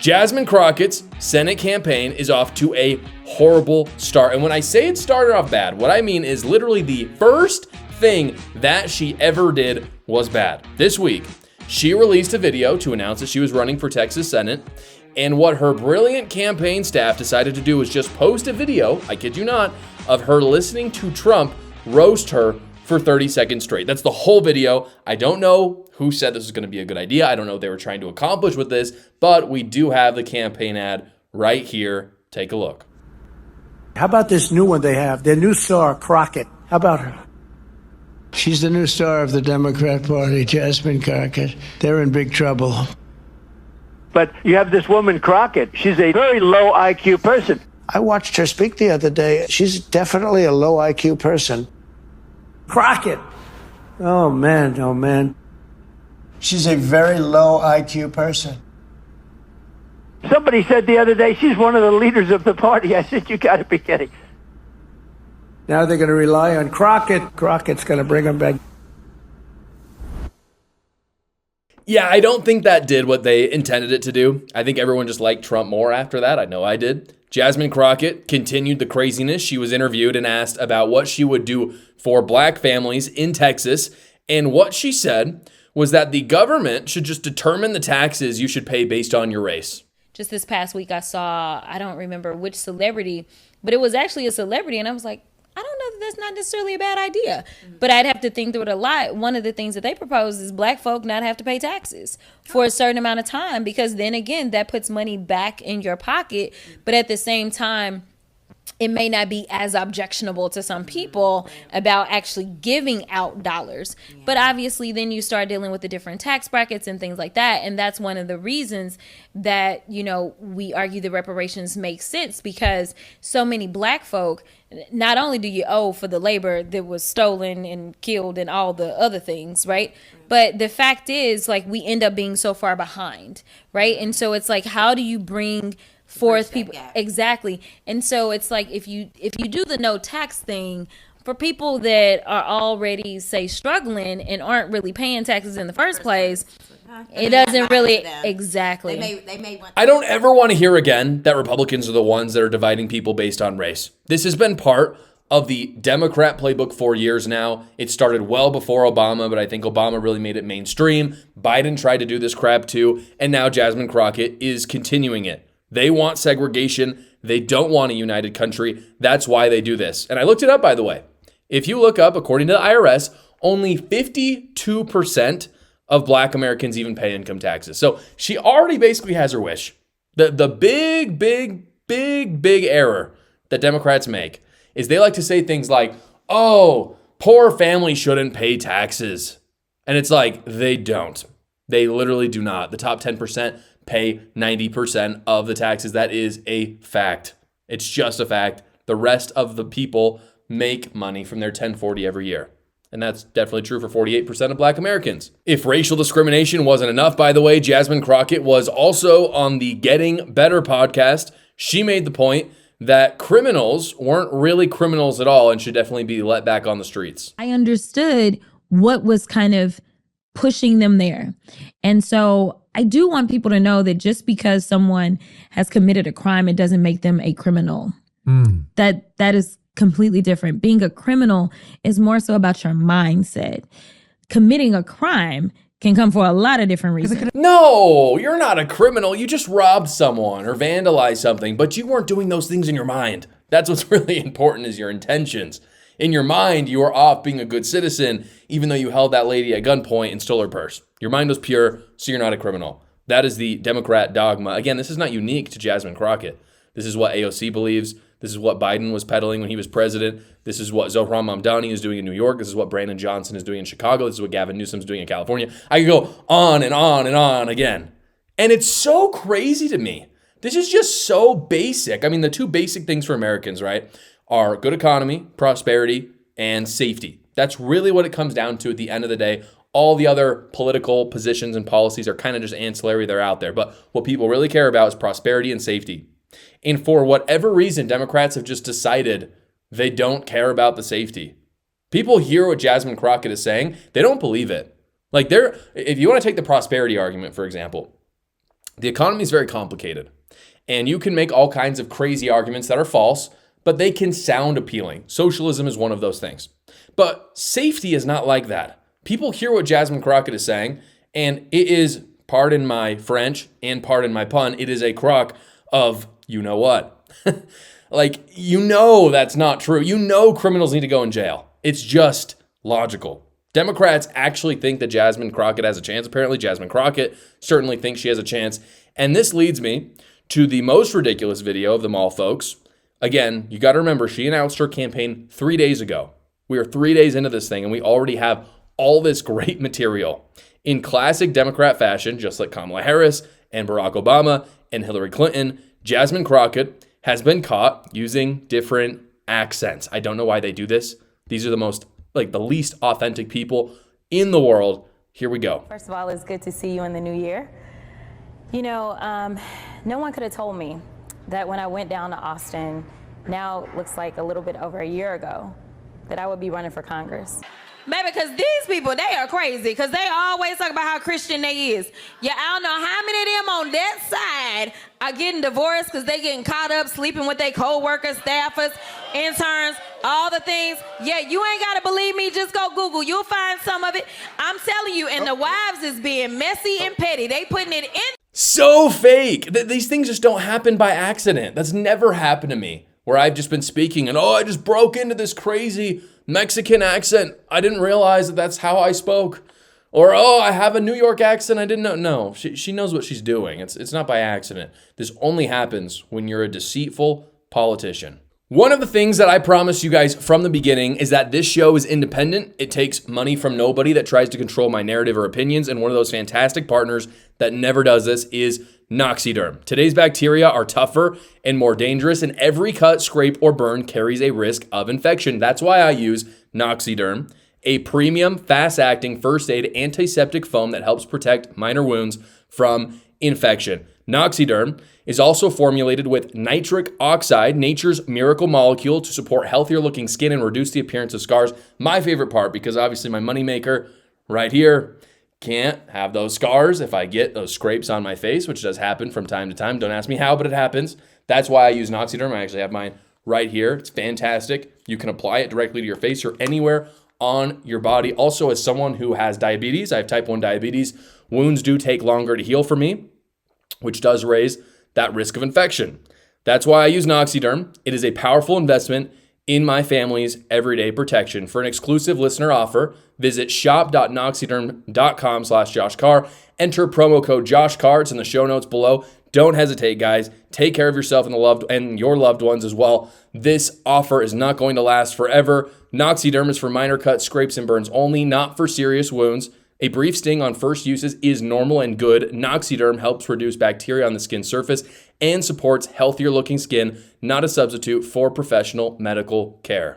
Jasmine Crockett's Senate campaign is off to a horrible start. And when I say it started off bad, what I mean is literally the first thing that she ever did was bad. This week, she released a video to announce that she was running for Texas Senate. And what her brilliant campaign staff decided to do was just post a video, I kid you not, of her listening to Trump roast her for 30 seconds straight. That's the whole video. I don't know who said this was going to be a good idea. I don't know what they were trying to accomplish with this, but we do have the campaign ad right here. Take a look. How about this new one they have? Their new star, Crockett. How about her? She's the new star of the Democrat Party, Jasmine Crockett. They're in big trouble. But you have this woman, Crockett. She's a very low IQ person. I watched her speak the other day. She's definitely a low IQ person. Crockett. Oh, man. Oh, man. She's a very low IQ person. Somebody said the other day she's one of the leaders of the party. I said, you got to be kidding. Now they're going to rely on Crockett. Crockett's going to bring them back. Yeah, I don't think that did what they intended it to do. I think everyone just liked Trump more after that. I know I did. Jasmine Crockett continued the craziness. She was interviewed and asked about what she would do for black families in Texas. And what she said was that the government should just determine the taxes you should pay based on your race. Just this past week, I saw, I don't remember which celebrity, but it was actually a celebrity. And I was like, I don't know that that's not necessarily a bad idea, but I'd have to think through it a lot. One of the things that they propose is black folk not have to pay taxes for a certain amount of time, because then again, that puts money back in your pocket. But at the same time, it may not be as objectionable to some people about actually giving out dollars. But obviously then you start dealing with the different tax brackets and things like that. And that's one of the reasons that, you know, we argue the reparations make sense, because so many black folk, not only do you owe for the labor that was stolen and killed and all the other things, right? But the fact is, like, we end up being so far behind, right? And so it's like, how do you bring forth people? Exactly. And so it's like, if you do the no tax thing for people that are already, say, struggling and aren't really paying taxes in the first place, it doesn't really exactly. They may want. I don't ever want to hear again that Republicans are the ones that are dividing people based on race. This has been part of the Democrat playbook for years now. It started well before Obama, but I think Obama really made it mainstream. Biden tried to do this crap too, and now Jasmine Crockett is continuing it. They want segregation. They don't want a united country. That's why they do this. And I looked it up, by the way. If you look up, according to the IRS, only 52% of black Americans even pay income taxes. So she already basically has her wish. The big error that Democrats make is they like to say things like, oh, poor families shouldn't pay taxes. And it's like, they don't. They literally do not. The top 10% pay 90% of the taxes. That is a fact. It's just a fact. The rest of the people make money from their 1040 every year. And that's definitely true for 48% of black Americans. If racial discrimination wasn't enough, by the way, Jasmine Crockett was also on the Getting Better podcast. She made the point that criminals weren't really criminals at all and should definitely be let back on the streets. I understood what was kind of pushing them there. And so I do want people to know that just because someone has committed a crime, it doesn't make them a criminal. That is completely different. Being a criminal is more so about your mindset. Committing a crime can come for a lot of different reasons. No, you're not a criminal. You just robbed someone or vandalized something, but you weren't doing those things in your mind. That's what's really important, is your intentions. In your mind, you were off being a good citizen, even though you held that lady at gunpoint and stole her purse. Your mind was pure, so you're not a criminal. That is the Democrat dogma. Again, this is not unique to Jasmine Crockett. This is what AOC believes. This is what Biden was peddling when he was president. This is what Zohran Mamdani is doing in New York. This is what Brandon Johnson is doing in Chicago. This is what Gavin Newsom is doing in California. I could go on and on and on again. And it's so crazy to me. This is just so basic. I mean, the two basic things for Americans, right, are good economy, prosperity, and safety. That's really what it comes down to at the end of the day. All the other political positions and policies are kind of just ancillary. They're out there. But what people really care about is prosperity and safety. And for whatever reason, Democrats have just decided they don't care about the safety. People hear what Jasmine Crockett is saying. They don't believe it. Like, if you want to take the prosperity argument, for example, The economy is very complicated, and you can make all kinds of crazy arguments that are false, but they can sound appealing. Socialism is one of those things. But safety is not like that. People hear what Jasmine Crockett is saying, and it is, pardon my French and pardon my pun, it is a crock of you know what. Like, you know that's not true. You know criminals need to go in jail. It's just logical. Democrats actually think that Jasmine Crockett has a chance. Apparently, Jasmine Crockett certainly thinks she has a chance. And this leads me to the most ridiculous video of them all, folks. Again, you got to remember, she announced her campaign 3 days ago. We are 3 days into this thing, and we already have all this great material. In classic Democrat fashion, just like Kamala Harris and Barack Obama and Hillary Clinton, Jasmine Crockett has been caught using different accents. I don't know why they do this. These are the least authentic people in the world. Here we go. First of all, it's good to see you in the new year. You know, no one could have told me that when I went down to Austin, now it looks like a little bit over a year ago, that I would be running for Congress. Baby, because these people, they are crazy, because they always talk about how Christian they is. Yeah, I don't know how many of them on that side are getting divorced because they getting caught up sleeping with their co-workers, staffers, interns, all the things. Yeah, you ain't got to believe me. Just go Google. You'll find some of it. I'm telling you, and the wives is being messy and petty. They putting it in. So fake. These things just don't happen by accident. That's never happened to me, where I've just been speaking and, I just broke into this crazy Mexican accent. I didn't realize that that's how I spoke. Or, I have a New York accent. I didn't know. No, she knows what she's doing. It's not by accident. This only happens when you're a deceitful politician. One of the things that I promised you guys from the beginning is that this show is independent. It takes money from nobody that tries to control my narrative or opinions. And one of those fantastic partners that never does this is Noxiderm. Today's bacteria are tougher and more dangerous, and every cut, scrape, or burn carries a risk of infection. That's why I use Noxiderm, a premium, fast-acting, first-aid antiseptic foam that helps protect minor wounds from infection. Noxiderm is also formulated with nitric oxide, nature's miracle molecule, to support healthier-looking skin and reduce the appearance of scars. My favorite part, because obviously my moneymaker right here, can't have those scars if I get those scrapes on my face, which does happen from time to time. Don't ask me how, but it happens. That's why I use Noxiderm. I actually have mine right here. It's fantastic. You can apply it directly to your face or anywhere on your body. Also, as someone who has diabetes, I have type 1 diabetes, wounds do take longer to heal for me, which does raise that risk of infection. That's why I use Noxiderm. It is a powerful investment in my family's everyday protection. For an exclusive listener offer, visit shop.noxiderm.com/Josh Carr. Enter promo code Josh Carr. It's in the show notes below. Don't hesitate, guys. Take care of yourself and your loved ones as well. This offer is not going to last forever. Noxiderm is for minor cuts, scrapes, and burns only, not for serious wounds. A brief sting on first uses is normal and good. Noxiderm helps reduce bacteria on the skin surface and supports healthier looking skin, not a substitute for professional medical care.